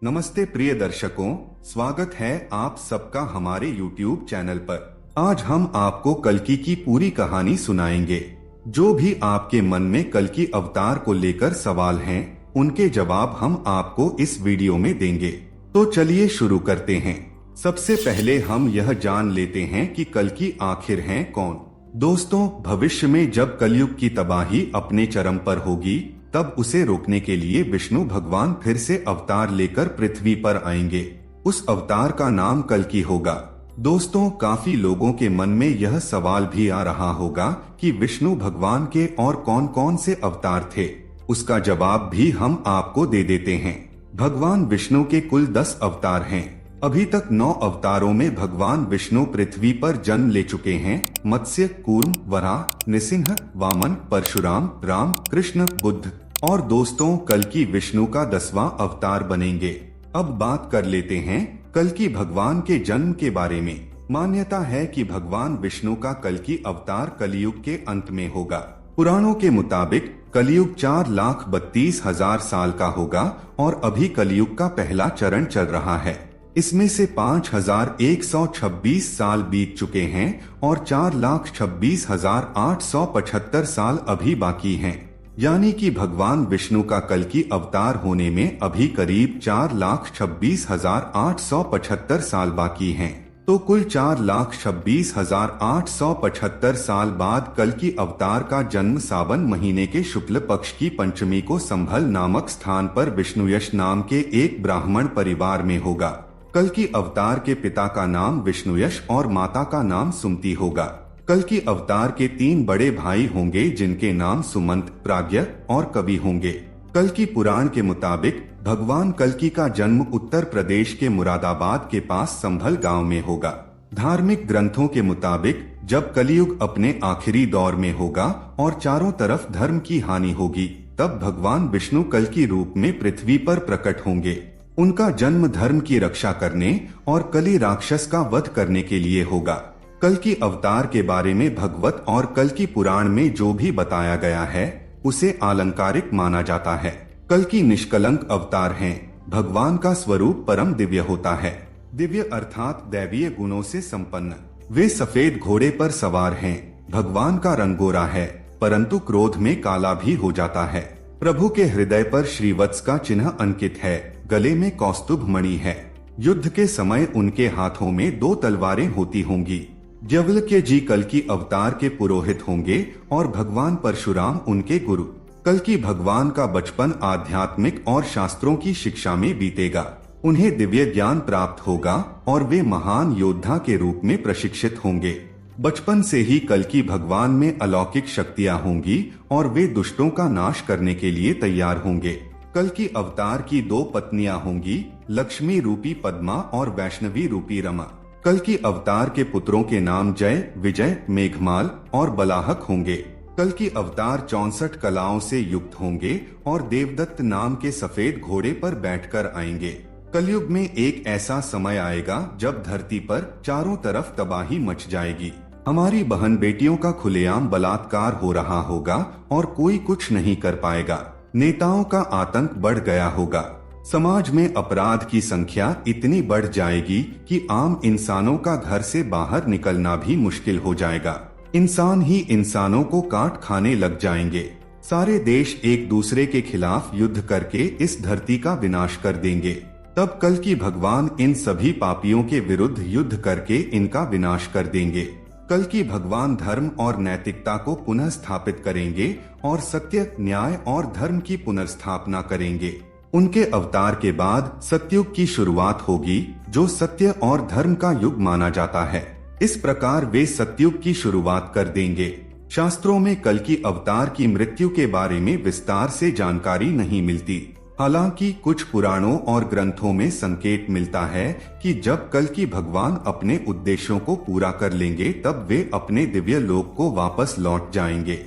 नमस्ते प्रिय दर्शकों, स्वागत है आप सबका हमारे YouTube चैनल पर। आज हम आपको कल्कि की पूरी कहानी सुनाएंगे। जो भी आपके मन में कल्कि अवतार को लेकर सवाल हैं, उनके जवाब हम आपको इस वीडियो में देंगे। तो चलिए शुरू करते हैं। सबसे पहले हम यह जान लेते हैं कि कल्कि आखिर हैं कौन। दोस्तों, भविष्य में जब कलयुग की तबाही अपने चरम पर होगी, तब उसे रोकने के लिए विष्णु भगवान फिर से अवतार लेकर पृथ्वी पर आएंगे। उस अवतार का नाम कल्कि होगा। दोस्तों, काफी लोगों के मन में यह सवाल भी आ रहा होगा कि विष्णु भगवान के और कौन कौन से अवतार थे। उसका जवाब भी हम आपको दे देते हैं। भगवान विष्णु के कुल 10 अवतार हैं। अभी तक 9 अवतारों में भगवान विष्णु पृथ्वी पर जन्म ले चुके हैं। मत्स्य, कूर्म, वराह, नृसिंह, वामन, परशुराम, राम, कृष्ण, बुद्ध और दोस्तों कल्कि विष्णु का 10वां अवतार बनेंगे। अब बात कर लेते हैं कल्कि भगवान के जन्म के बारे में। मान्यता है कि भगवान विष्णु का कल्कि अवतार कलियुग के अंत में होगा। पुराणों के मुताबिक कलियुग 4,32,000 साल का होगा और अभी कलियुग का पहला चरण चल रहा है। इसमें से 5,126 साल बीत चुके हैं और 4,26,875 साल अभी बाकी हैं। यानी कि भगवान विष्णु का कल्कि अवतार होने में अभी करीब 4,26,875 साल बाकी हैं। तो कुल 4,26,875 साल बाद कल्कि अवतार का जन्म सावन महीने के शुक्ल पक्ष की पंचमी को संभल नामक स्थान पर विष्णुयश नाम के एक ब्राह्मण परिवार में होगा। कल्कि अवतार के पिता का नाम विष्णुयश और माता का नाम सुमति होगा। कल्कि अवतार के 3 बड़े भाई होंगे जिनके नाम सुमंत, प्राज्ञ और कवि होंगे। कल्कि पुराण के मुताबिक भगवान कल्कि का जन्म उत्तर प्रदेश के मुरादाबाद के पास संभल गांव में होगा। धार्मिक ग्रंथों के मुताबिक जब कलियुग अपने आखिरी दौर में होगा और चारों तरफ धर्म की हानि होगी, तब भगवान विष्णु कल्कि रूप में पृथ्वी पर प्रकट होंगे। उनका जन्म धर्म की रक्षा करने और कली राक्षस का वध करने के लिए होगा। कल्कि अवतार के बारे में भगवत और कल्कि पुराण में जो भी बताया गया है, उसे अलंकारिक माना जाता है। कल्कि निष्कलंक अवतार हैं। भगवान का स्वरूप परम दिव्य होता है। दिव्य अर्थात दैवीय गुणों से संपन्न। वे सफेद घोड़े पर सवार हैं। भगवान का रंग गोरा है, परंतु क्रोध में काला भी हो जाता है। प्रभु के हृदय पर श्रीवत्स का चिन्ह अंकित है। गले में कौस्तुभ मणि है। युद्ध के समय उनके हाथों में 2 तलवारें होती होंगी। यज्ञ जी कल्कि अवतार के पुरोहित होंगे और भगवान परशुराम उनके गुरु। कल्कि भगवान का बचपन आध्यात्मिक और शास्त्रों की शिक्षा में बीतेगा। उन्हें दिव्य ज्ञान प्राप्त होगा और वे महान योद्धा के रूप में प्रशिक्षित होंगे। बचपन से ही कल्कि भगवान में अलौकिक शक्तियां होंगी और वे दुष्टों का नाश करने के लिए तैयार होंगे। कल्कि अवतार की 2 पत्नियां होंगी, लक्ष्मी रूपी पद्मा और वैष्णवी रूपी रमा। कल्कि अवतार के पुत्रों के नाम जय, विजय, मेघमाल और बलाहक होंगे। कल्कि अवतार 64 कलाओं से युक्त होंगे और देवदत्त नाम के सफेद घोड़े पर बैठकर आएंगे। कलयुग में एक ऐसा समय आएगा जब धरती पर चारों तरफ तबाही मच जाएगी। हमारी बहन बेटियों का खुलेआम बलात्कार हो रहा होगा और कोई कुछ नहीं कर पाएगा। नेताओं का आतंक बढ़ गया होगा। समाज में अपराध की संख्या इतनी बढ़ जाएगी कि आम इंसानों का घर से बाहर निकलना भी मुश्किल हो जाएगा। इंसान ही इंसानों को काट खाने लग जाएंगे। सारे देश एक दूसरे के खिलाफ युद्ध करके इस धरती का विनाश कर देंगे। तब कल्कि भगवान इन सभी पापियों के विरुद्ध युद्ध करके इनका विनाश कर देंगे। कल्कि भगवान धर्म और नैतिकता को पुनः स्थापित करेंगे और सत्य, न्याय और धर्म की पुनर्स्थापना करेंगे। उनके अवतार के बाद सतयुग की शुरुआत होगी, जो सत्य और धर्म का युग माना जाता है। इस प्रकार वे सतयुग की शुरुआत कर देंगे। शास्त्रों में कल्कि अवतार की मृत्यु के बारे में विस्तार से जानकारी नहीं मिलती। हालांकि कुछ पुराणों और ग्रंथों में संकेत मिलता है कि जब कल्कि भगवान अपने उद्देश्यों को पूरा कर लेंगे, तब वे अपने दिव्य लोक को वापस लौट जाएंगे।